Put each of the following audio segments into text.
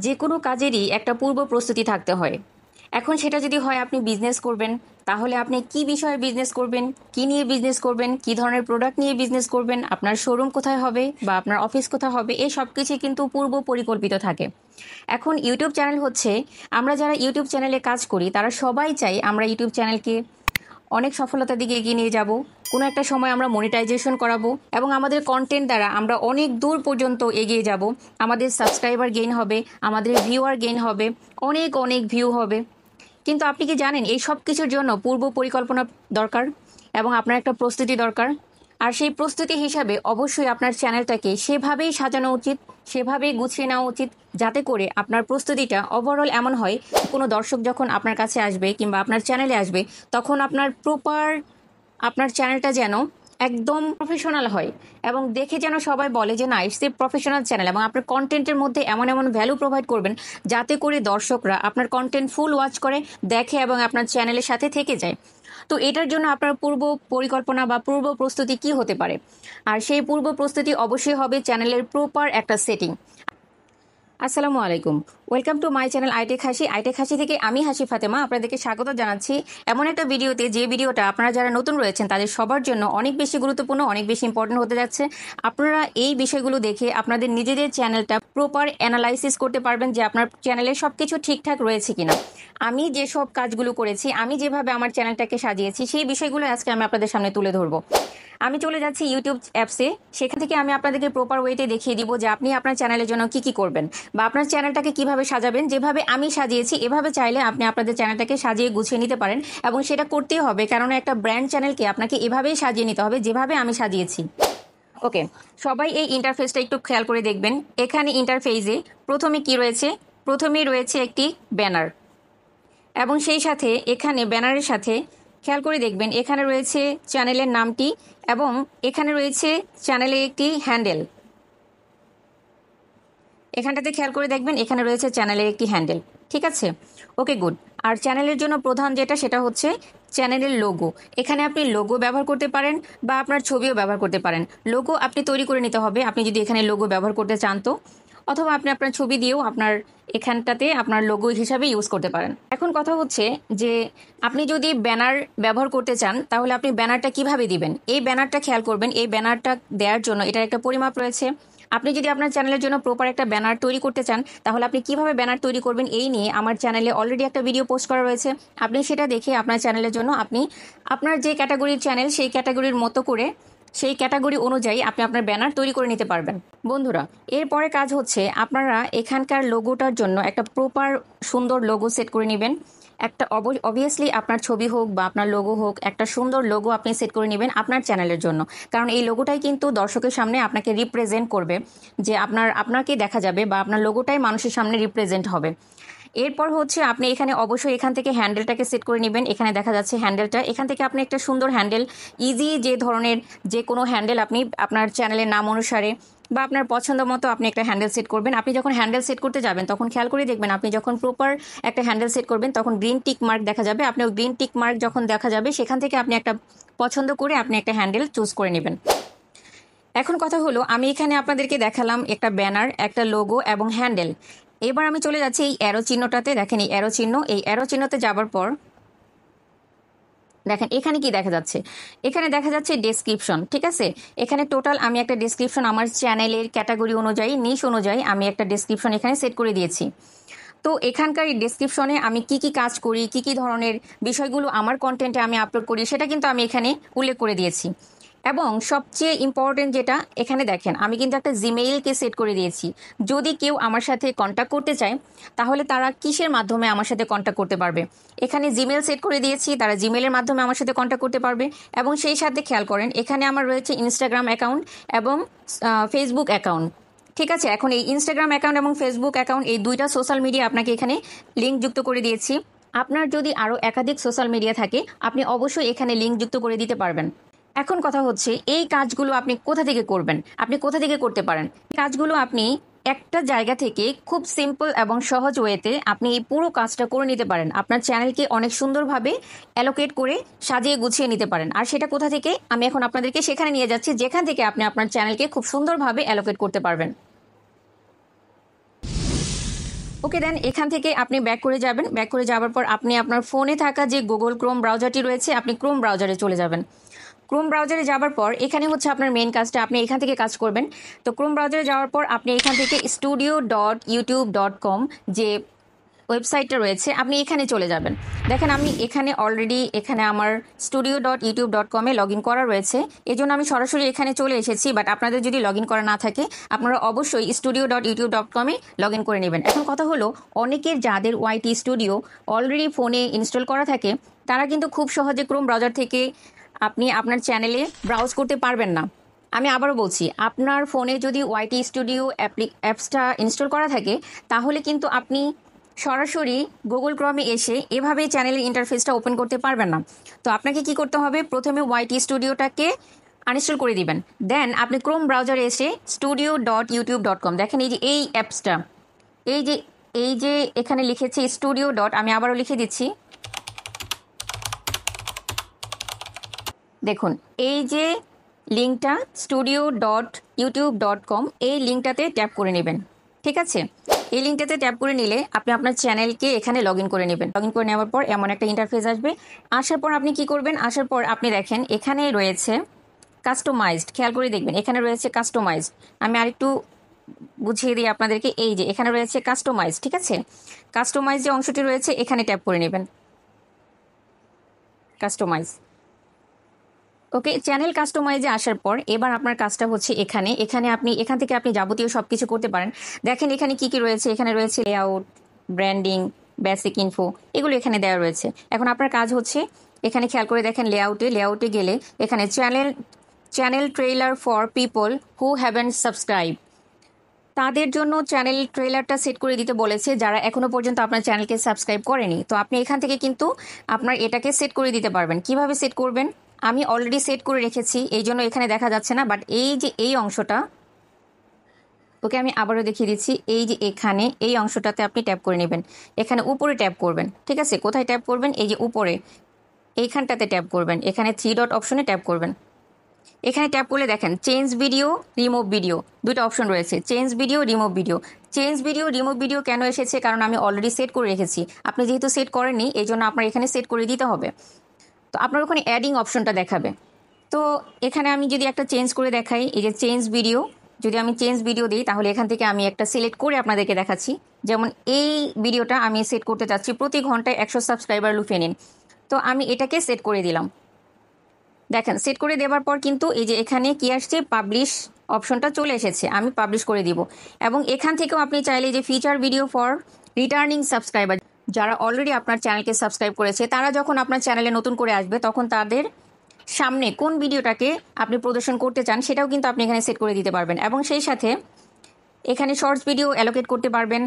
যে কোনো কাজেরই একটা পূর্ব প্রস্তুতি থাকতে হয়। এখন সেটা যদি হয় আপনি বিজনেস করবেন, তাহলে আপনি কি বিষয়ে বিজনেস করবেন, কি নিয়ে বিজনেস করবেন, কি ধরনের প্রোডাক্ট নিয়ে বিজনেস করবেন, আপনার শোরুম কোথায় হবে বা আপনার অফিস কোথায় হবে, এই সব কিছু কিন্তু পূর্ব পরিকল্পিত থাকে। এখন ইউটিউব চ্যানেল হচ্ছে, আমরা যারা ইউটিউব চ্যানেলে কাজ করি তারা সবাই চাই আমরা ইউটিউব চ্যানেলকে অনেক সফলতার দিকে এগিয়ে নিয়ে যাব, কোনো একটা সময় আমরা মনিটাইজেশন করাবো এবং আমাদের কন্টেন্ট দ্বারা আমরা অনেক দূর পর্যন্ত এগিয়ে যাব। আমাদের সাবস্ক্রাইবার গেইন হবে, আমাদের ভিউয়ার গেইন হবে, অনেক অনেক ভিউ হবে। কিন্তু আপনি কি জানেন এই সব কিছুর জন্য পূর্ব পরিকল্পনা দরকার এবং আপনার একটা প্রস্তুতি দরকার। আর সেই প্রস্তুতি হিসাবে অবশ্যই আপনার চ্যানেলটাকে সেভাবেই সাজানো উচিত, সেভাবেই গুছিয়ে নেওয়া উচিত, যাতে করে আপনার প্রস্তুতিটা ওভারঅল এমন হয় কোনো দর্শক যখন আপনার কাছে আসবে কিংবা আপনার চ্যানেলে আসবে তখন আপনার প্রপার আপনার চ্যানেলটা যেন একদম প্রফেশনাল হয় এবং দেখে যেন সবাই বলে যে না ইটস এ প্রফেশনাল চ্যানেল, এবং আপনার কন্টেন্টের মধ্যে এমন এমন ভ্যালু প্রোভাইড করবেন যাতে করে দর্শকরা আপনার কন্টেন্ট ফুল ওয়াচ করে, দেখে এবং আপনার চ্যানেলের সাথে থেকে যায়। তো এটার জন্য আপনার পূর্ব পরিকল্পনা বা পূর্ব প্রস্তুতি কি হতে পারে? আর সেই পূর্ব প্রস্তুতি অবশ্যই হবে চ্যানেলের প্রপার একটা সেটিং। আসসালামু আলাইকুম, ওয়েলকাম টু মাই চ্যানেল আইটেক হাসি থেকে আমি হাসি ফাতেমা আপনাদেরকে স্বাগত জানাচ্ছি এমন একটা ভিডিওতে, যে ভিডিওটা আপনারা যারা নতুন রয়েছেন তাদের সবার জন্য অনেক বেশি গুরুত্বপূর্ণ, অনেক বেশি ইম্পর্টেন্ট হতে যাচ্ছে। আপনারা এই বিষয়গুলো দেখে আপনাদের নিজেদের চ্যানেলটা প্রপার অ্যানালাইসিস করতে পারবেন যে আপনার চ্যানেলে সব কিছু ঠিকঠাক রয়েছে কিনা। আমি যেসব কাজগুলো করেছি, আমি যেভাবে আমার চ্যানেলটাকে সাজিয়েছি, সেই বিষয়গুলো আজকে আমি আপনাদের সামনে তুলে ধরবো। আমি চলে যাচ্ছি ইউটিউব অ্যাপসে, সেখান থেকে আমি আপনাদেরকে প্রপার ওয়েতে দেখিয়ে দিব যে আপনি আপনার চ্যানেলের জন্য কি কি করবেন বা আপনার চ্যানেলটাকে কিভাবে সাজাবেন। যেভাবে আমি সাজিয়েছি এভাবে চাইলে আপনি আপনাদের চ্যানেলটাকে সাজিয়ে গুছিয়ে নিতে পারেন, এবং সেটা করতেই হবে কারণ একটা ব্র্যান্ড চ্যানেলকে আপনাকে এভাবেই সাজিয়ে নিতে হবে যেভাবে আমি সাজিয়েছি। ওকে, সবাই এই ইন্টারফেসটা একটু খেয়াল করে দেখবেন। এখানে ইন্টারফেসে প্রথমে কি রয়েছে? প্রথমেই রয়েছে একটি ব্যানার, এবং সেই সাথে এখানে ব্যানারের সাথে খেয়াল করে দেখবেন এখানে রয়েছে চ্যানেলের নামটি, এবং এখানে রয়েছে চ্যানেলে একটি হ্যান্ডেল। এখানটাতে খেয়াল করে দেখবেন এখানে রয়েছে চ্যানেলের একটি হ্যান্ডেল। ঠিক আছে, ওকে গুড। আর চ্যানেলের জন্য প্রধান যেটা সেটা হচ্ছে চ্যানেলের লোগো। এখানে আপনি লোগো ব্যবহার করতে পারেন বা আপনার ছবিও ব্যবহার করতে পারেন। লোগো আপনি তৈরি করে নিতে হবে আপনি যদি এখানে লোগো ব্যবহার করতে চান তো, অথবা আপনি আপনার ছবি দিয়েও আপনার এখানটাতে আপনার লোগো হিসাবে ইউজ করতে পারেন। এখন কথা হচ্ছে যে আপনি যদি ব্যানার ব্যবহার করতে চান তাহলে আপনি ব্যানারটা কিভাবে দিবেন। এই ব্যানারটা খেয়াল করবেন, এই ব্যানারটা দেওয়ার জন্য এটার একটা পরিমাপ রয়েছে। আপনি যদি আপনার চ্যানেলের জন্য প্রপার একটা ব্যানার তৈরি করতে চান তাহলে আপনি কিভাবে ব্যানার তৈরি করবেন এই নিয়ে আমার চ্যানেলে অলরেডি একটা ভিডিও পোস্ট করা রয়েছে। আপনি সেটা দেখে আপনার চ্যানেলের জন্য আপনি আপনার যে ক্যাটাগরির চ্যানেল সেই ক্যাটাগরির মতো করে, সেই ক্যাটাগরি অনুযায়ী আপনি আপনার ব্যানার তৈরি করে নিতে পারবেন। বন্ধুরা, এরপরে কাজ হচ্ছে আপনারা এখানকার লোগোটার জন্য একটা প্রপার সুন্দর লোগো সেট করে নেবেন। একটা অবভিয়াসলি আপনার ছবি হোক বা আপনার লোগো হোক, একটা সুন্দর লোগো আপনি সেট করে নেবেন আপনার চ্যানেলের জন্য, কারণ এই লোগোটাই কিন্তু দর্শকের সামনে আপনাকে রিপ্রেজেন্ট করবে, যে আপনাকে দেখা যাবে বা আপনার লোগোটাই মানুষের সামনে রিপ্রেজেন্ট হবে। এরপর হচ্ছে আপনি এখানে অবশ্যই এখান থেকে হ্যান্ডেলটাকে সেট করে নেবেন। এখানে দেখা যাচ্ছে হ্যান্ডেলটা, এখান থেকে আপনি একটা সুন্দর হ্যান্ডেল, ইজি যে ধরনের যে কোনো হ্যান্ডেল আপনি আপনার চ্যানেলের নাম অনুসারে বা আপনার পছন্দ মতো আপনি একটা হ্যান্ডেল সেট করবেন। আপনি যখন হ্যান্ডেল সেট করতে যাবেন তখন খেয়াল করে দেখবেন আপনি যখন প্রপার একটা হ্যান্ডেল সেট করবেন তখন গ্রিন টিক মার্ক দেখা যাবে। আপনি ওই গ্রিন টিক মার্ক যখন দেখা যাবে সেখান থেকে আপনি একটা পছন্দ করে আপনি একটা হ্যান্ডেল চুজ করে নেবেন। এখন কথা হলো, আমি এখানে আপনাদেরকে দেখালাম একটা ব্যানার, একটা লোগো এবং হ্যান্ডেল। এবার আমি চলে যাচ্ছি এই অ্যারো চিহ্নটাতে। দেখেন এই অ্যারো চিহ্নতে যাবার পর দেখেন এখানে কি দেখা যাচ্ছে, এখানে দেখা যাচ্ছে ডেসক্রিপশন। ঠিক আছে, এখানে টোটাল আমি একটা ডেসক্রিপশন আমার চ্যানেলের ক্যাটাগরি অনুযায়ী, নিশ অনুযায়ী আমি একটা ডেসক্রিপশন এখানে সেট করে দিয়েছি। তো এখানকার এই ডেসক্রিপশনে আমি কি কি কাজ করি, কি কি ধরনের বিষয়গুলো আমার কন্টেন্টে আমি আপলোড করি সেটা কিন্তু আমি এখানে উল্লেখ করে দিয়েছি। এবং সবচেয়ে ইম্পর্টেন্ট যেটা, এখানে দেখেন আমি কিন্তু একটা জিমেইলকে সেট করে দিয়েছি। যদি কেউ আমার সাথে কন্ট্যাক্ট করতে চায় তাহলে তারা কিসের মাধ্যমে আমার সাথে কন্ট্যাক্ট করতে পারবে, এখানে জিমেইল সেট করে দিয়েছি, তারা জিমেইলের মাধ্যমে আমার সাথে কন্ট্যাক্ট করতে পারবে। এবং সেই সাথে খেয়াল করেন এখানে আমার রয়েছে ইনস্টাগ্রাম অ্যাকাউন্ট এবং ফেসবুক অ্যাকাউন্ট। ঠিক আছে, এখন এই ইনস্টাগ্রাম অ্যাকাউন্ট এবং ফেসবুক অ্যাকাউন্ট এই দুইটা সোশ্যাল মিডিয়া আপনাকে এখানে লিঙ্ক যুক্ত করে দিয়েছি। আপনার যদি আরও একাধিক সোশ্যাল মিডিয়া থাকে আপনি অবশ্যই এখানে লিঙ্ক যুক্ত করে দিতে পারবেন। এখন কথা হচ্ছে এই কাজগুলো আপনি কোথা থেকে করবেন, আপনি কোথা থেকে করতে পারেন। কাজগুলো আপনি একটা জায়গা থেকে খুব সিম্পল এবং সহজ ওয়েতে আপনি এই পুরো কাজটা করে নিতে পারেন। আপনার চ্যানেলকে অনেক সুন্দরভাবে অ্যালোকেট করে সাজিয়ে গুছিয়ে নিতে পারেন। আর সেটা কোথা থেকে, আমি এখন আপনাদেরকে সেখানে নিয়ে যাচ্ছি যেখান থেকে আপনি আপনার চ্যানেলকে খুব সুন্দরভাবে অ্যালোকেট করতে পারবেন। ওকে দেন এখান থেকে আপনি ব্যাক করে যাবেন। ব্যাক করে যাওয়ার পর আপনি আপনার ফোনে থাকা যে গুগল ক্রোম ব্রাউজারটি রয়েছে আপনি ক্রোম ব্রাউজারে চলে যাবেন। ক্রোম ব্রাউজারে যাওয়ার পর এখানে হচ্ছে আপনার মেন কাজটা, আপনি এখান থেকে কাজ করবেন। তো ক্রোম ব্রাউজারে যাওয়ার পর আপনি এখান থেকে studio.youtube.com যে ওয়েবসাইটটা রয়েছে আপনি এখানে চলে যাবেন। দেখেন আমি এখানে অলরেডি এখানে আমার studio.youtube.com-এ লগ ইন করা রয়েছে, এই জন্য আমি সরাসরি এখানে চলে এসেছি। বাট আপনাদের যদি লগ ইন করা না থাকে আপনারা অবশ্যই studio.youtube.com-এ লগ ইন করে নেবেন। এখন কথা হলো, অনেকের যাদের ওয়াইটি স্টুডিও অলরেডি ফোনে ইনস্টল করা থাকে তারা কিন্তু খুব সহজে ক্রোম ব্রাউজার থেকে আপনি আপনার চ্যানেলে ব্রাউজ করতে পারবেন না। আমি আবারও বলছি, আপনার ফোনে যদি ওয়াইটি স্টুডিও অ্যাপসটা ইনস্টল করা থাকে তাহলে কিন্তু আপনি সরাসরি গুগল ক্রমে এসে এভাবে চ্যানেলের ইন্টারফেসটা ওপেন করতে পারবেন না। তো আপনাকে কি করতে হবে, প্রথমে ওয়াইটি স্টুডিওটাকে আনইনস্টল করে দিবেন। দেন আপনি ক্রোম ব্রাউজারে এসে studio.youtube.com, দেখেন এই যে এই অ্যাপসটা, এই যে এখানে লিখেছে স্টুডিও ডট, আমি আবারও লিখে দিচ্ছি, দেখুন এই যে লিঙ্কটা studio.youtube.com, এই লিঙ্কটাতে ট্যাপ করে নেবেন। ঠিক আছে, এই লিঙ্কটাতে ট্যাপ করে নিলে আপনি আপনার চ্যানেলকে এখানে লগ ইন করে নেবেন। লগ ইন করে নেওয়ার পর এমন একটা ইন্টারফেস আসবে। আসার পর আপনি কি করবেন, আসার পর আপনি দেখেন এখানে রয়েছে কাস্টমাইজড, খেয়াল করে দেখবেন এখানে রয়েছে কাস্টমাইজড। আমি আরেকটু বুঝিয়ে দিই আপনাদেরকে, এই যে এখানে রয়েছে কাস্টমাইজ। ঠিক আছে, কাস্টমাইজ যে অংশটি রয়েছে এখানে ট্যাপ করে নেবেন, কাস্টমাইজ। ওকে, চ্যানেল কাস্টমাইজে আসার পর এবার আপনার কাজটা হচ্ছে এখানে আপনি এখান থেকে আপনি যাবতীয় সব কিছু করতে পারেন। দেখেন এখানে কি কি রয়েছে, এখানে রয়েছে লেআউট, ব্র্যান্ডিং, বেসিক ইনফো, এগুলো এখানে দেওয়া রয়েছে। এখন আপনার কাজ হচ্ছে এখানে খেয়াল করে দেখেন লেআউটে গেলে এখানে channel trailer for people who haven't subscribe, তাদের জন্য চ্যানেল ট্রেলারটা সেট করে দিতে বলেছে যারা এখনো পর্যন্ত আপনার চ্যানেলকে সাবস্ক্রাইব করেনি। তো আপনি এখান থেকে কিন্তু আপনার এটাকে সেট করে দিতে পারবেন। কিভাবে সেট করবেন, আমি অলরেডি সেট করে রেখেছি, এই জন্য এখানে দেখা যাচ্ছে না। বাট এই যে এই অংশটা, ওকে আমি আবারও দেখিয়ে দিচ্ছি, এই যে এখানে এই অংশটাতে আপনি ট্যাপ করে নেবেন, এখানে উপরে ট্যাপ করবেন। ঠিক আছে, কোথায় ট্যাপ করবেন, এই যে উপরে এইখানটাতে ট্যাপ করবেন, এখানে 3 ডট অপশনে ট্যাপ করবেন। এখানে ট্যাপ করলে দেখেন চেঞ্জ ভিডিও, রিমুভ ভিডিও, দুটো অপশন রয়েছে, change video, remove video. Change video, remove video কেন এসেছে, কারণ আমি অলরেডি সেট করে রেখেছি। আপনি যেহেতু সেট করেননি এই জন্য আপনার এখানে সেট করে দিতে হবে। তো আপনার ওখানে অ্যাডিং অপশনটা দেখাবে। তো এখানে আমি যদি একটা চেঞ্জ করে দেখাই, এই যে চেঞ্জ ভিডিও, যদি আমি চেঞ্জ ভিডিও দিই তাহলে এখান থেকে আমি একটা সিলেক্ট করে আপনাদেরকে দেখাচ্ছি। যেমন এই ভিডিওটা আমি সেট করতে চাচ্ছি প্রতি ঘন্টায় 100 সাবস্ক্রাইবার লুফিয়ে নিন। তো আমি এটাকে সেট করে দিলাম। দেখেন সেট করে দেওয়ার পর কিন্তু এই যে এখানে কি আসছে, পাবলিশ অপশনটা চলে এসেছে, আমি পাবলিশ করে দিব। এবং এখান থেকেও আপনি চাইলে যে feature video for returning subscriber, যারা অলরেডি আপনার চ্যানেলকে সাবস্ক্রাইব করেছে তারা যখন আপনার চ্যানেলে নতুন করে আসবে তখন তাদের সামনে কোন ভিডিওটাকে আপনি প্রদর্শন করতে চান সেটাও কিন্তু আপনি এখানে সেট করে দিতে পারবেন। এবং সেই সাথে এখানে শর্টস ভিডিও অ্যালোকেট করতে পারবেন,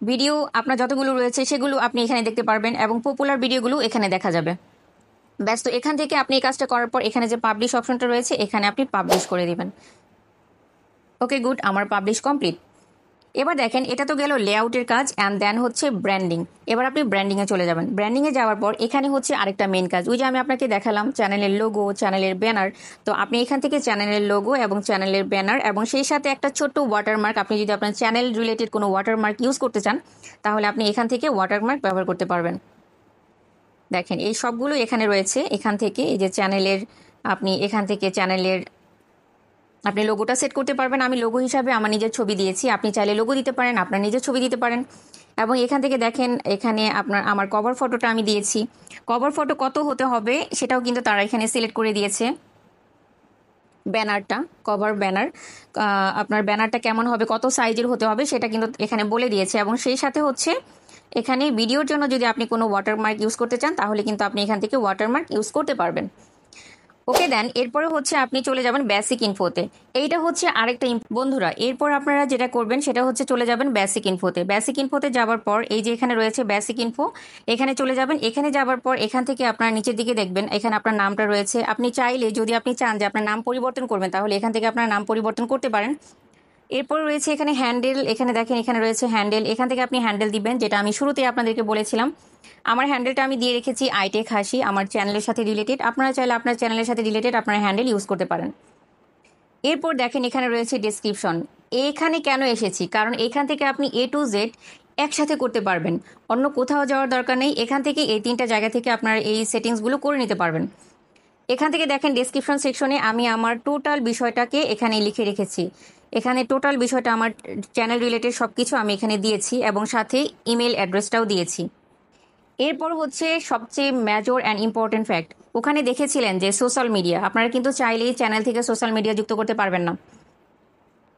ভিডিও আপনার যতগুলো রয়েছে সেগুলো আপনি এখানে দেখতে পারবেন এবং পপুলার ভিডিওগুলো এখানে দেখা যাবে। ব্যাস, তো এখান থেকে আপনি এই কাজটা করার পর এখানে যে পাবলিশ অপশনটা রয়েছে এখানে আপনি পাবলিশ করে দিবেন। ওকে গুড, আমার পাবলিশ কমপ্লিট। এবার দেখেন এটা তো গেল লেআউটের কাজ, অ্যান্ড দেন হচ্ছে ব্র্যান্ডিং। এবার আপনি ব্র্যান্ডিংয়ে চলে যাবেন। ব্র্যান্ডিংয়ে যাওয়ার পর এখানে হচ্ছে আরেকটা মেন কাজ, ওই যে আমি আপনাকে দেখালাম চ্যানেলের লোগো, চ্যানেলের ব্যানার। তো আপনি এখান থেকে চ্যানেলের লোগো এবং চ্যানেলের ব্যানার এবং সেই সাথে একটা ছোট্ট ওয়াটারমার্ক, আপনি যদি আপনার চ্যানেল রিলেটেড কোনো ওয়াটারমার্ক ইউজ করতে চান তাহলে আপনি এখান থেকে ওয়াটারমার্ক ব্যবহার করতে পারবেন। দেখেন এই সবগুলো এখানে রয়েছে। এখান থেকে এই যে চ্যানেলের, আপনি এখান থেকে চ্যানেলের আপনি লোগোটা সেট করতে পারবেন। আমি লোগো হিসাবে আমার নিজের ছবি দিয়েছি, আপনি চাইলে লোগো দিতে পারেন, আপনার নিজের ছবি দিতে পারেন। এবং এখান থেকে দেখেন এখানে আমার কভার ফটোটা আমি দিয়েছি। কভার ফটো কত হতে হবে সেটাও কিন্তু তারা এখানে সিলেক্ট করে দিয়েছে। ব্যানারটা, কভার ব্যানার, আপনার ব্যানারটা কেমন হবে, কত সাইজের হতে হবে সেটা কিন্তু এখানে বলে দিয়েছে। এবং সেই সাথে হচ্ছে এখানে ভিডিওর জন্য যদি আপনি কোনো ওয়াটারমার্ক ইউজ করতে চান তাহলে কিন্তু আপনি এখান থেকে ওয়াটারমার্ক ইউজ করতে পারবেন। ওকে দেন এরপরে হচ্ছে আপনি চলে যাবেন বেসিক ইনফোতে। এইটা হচ্ছে আরেকটা বন্ধুরা, এরপর আপনারা যেটা করবেন সেটা হচ্ছে চলে যাবেন বেসিক ইনফোতে। বেসিক ইনফোতে যাওয়ার পর এই যে এখানে রয়েছে বেসিক ইনফো, এখানে চলে যাবেন। এখানে যাওয়ার পর এখান থেকে আপনার নিচের দিকে দেখবেন এখানে আপনার নামটা রয়েছে। আপনি চাইলে যদি আপনি চান যে আপনার নাম পরিবর্তন করবেন তাহলে এখান থেকে আপনার নাম পরিবর্তন করতে পারেন। এরপর রয়েছে এখানে হ্যান্ডেল, এখানে দেখেন এখানে রয়েছে হ্যান্ডেল, এখান থেকে আপনি হ্যান্ডেল দিবেন যেটা আমি শুরুতেই আপনাদেরকে বলেছিলাম। আমার হ্যান্ডেলটা আমি দিয়ে রেখেছি আইটেক হাসি, আমার চ্যানেলের সাথে রিলেটেড। আপনারা চাইলে আপনার চ্যানেলের সাথে রিলেটেড আপনার হ্যান্ডেল ইউজ করতে পারেন। এরপর দেখেন এখানে রয়েছে ডেসক্রিপশন। এখানে কেন এসেছি, কারণ এখান থেকে আপনি A to Z একসাথে করতে পারবেন। অন্য কোথাও যাওয়ার দরকার নেই, এখান থেকে এই 3টা জায়গা থেকে আপনার এই সেটিংসগুলো করে নিতে পারবেন। এখান থেকে দেখেন ডেসক্রিপশন সেকশনে আমি আমার টোটাল বিষয়টাকে এখানে লিখে রেখেছি। এখানে টোটাল বিষয়টা আমার চ্যানেল রিলেটেড সব কিছু আমি এখানে দিয়েছি এবং সাথে ইমেল অ্যাড্রেসটাও দিয়েছি। এরপর হচ্ছে সবচেয়ে মেজর অ্যান্ড ইম্পর্টেন্ট ফ্যাক্ট, ওখানে দেখেছিলেন যে সোশ্যাল মিডিয়া, আপনারা কিন্তু চাইলেই চ্যানেল থেকে সোশ্যাল মিডিয়া যুক্ত করতে পারবেন না।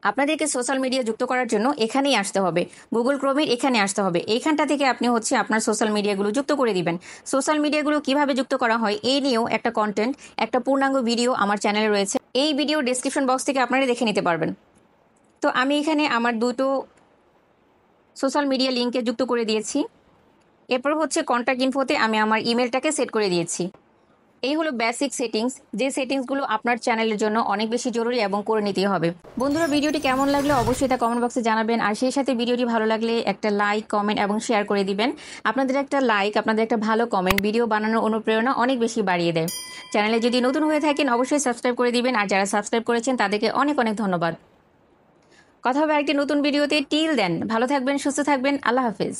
আপনাদেরকে সোশ্যাল মিডিয়া যুক্ত করার জন্য এখানেই আসতে হবে, গুগল ক্রোমের এখানে আসতে হবে। এইখানটা থেকে আপনি হচ্ছে আপনার সোশ্যাল মিডিয়াগুলো যুক্ত করে দিবেন। সোশ্যাল মিডিয়াগুলো কিভাবে যুক্ত করা হয় এই নিয়েও একটা কন্টেন্ট, একটা পূর্ণাঙ্গ ভিডিও আমার চ্যানেলে রয়েছে। এই ভিডিও ডেসক্রিপশন বক্স থেকে আপনারা দেখে নিতে পারবেন। তো আমি এখানে আমার দুটো সোশ্যাল মিডিয়া লিঙ্কে যুক্ত করে দিয়েছি। এরপর হচ্ছে কন্ট্যাক্ট ইনফোতে আমি আমার ইমেলটাকে সেট করে দিয়েছি। এই হলো বেসিক সেটিংস, যে সেটিংসগুলো আপনার চ্যানেলের জন্য অনেক বেশি জরুরি এবং করে নিতেই হবে। বন্ধুরা, ভিডিওটি কেমন লাগলো অবশ্যই তা কমেন্ট বক্সে জানাবেন, আর সেই সাথে ভিডিওটি ভালো লাগলে একটা লাইক, কমেন্ট এবং শেয়ার করে দিবেন। আপনাদের একটা লাইক, আপনাদের একটা ভালো কমেন্ট ভিডিও বানানোর অনুপ্রেরণা অনেক বেশি বাড়িয়ে দেয়। চ্যানেলে যদি নতুন হয়ে থাকেন অবশ্যই সাবস্ক্রাইব করে দিবেন, আর যারা সাবস্ক্রাইব করেছেন তাদেরকে অনেক অনেক ধন্যবাদ। কথা হবে আরেকটি নতুন ভিডিওতে। টিল দেন ভালো থাকবেন, সুস্থ থাকবেন, আল্লাহ হাফেজ।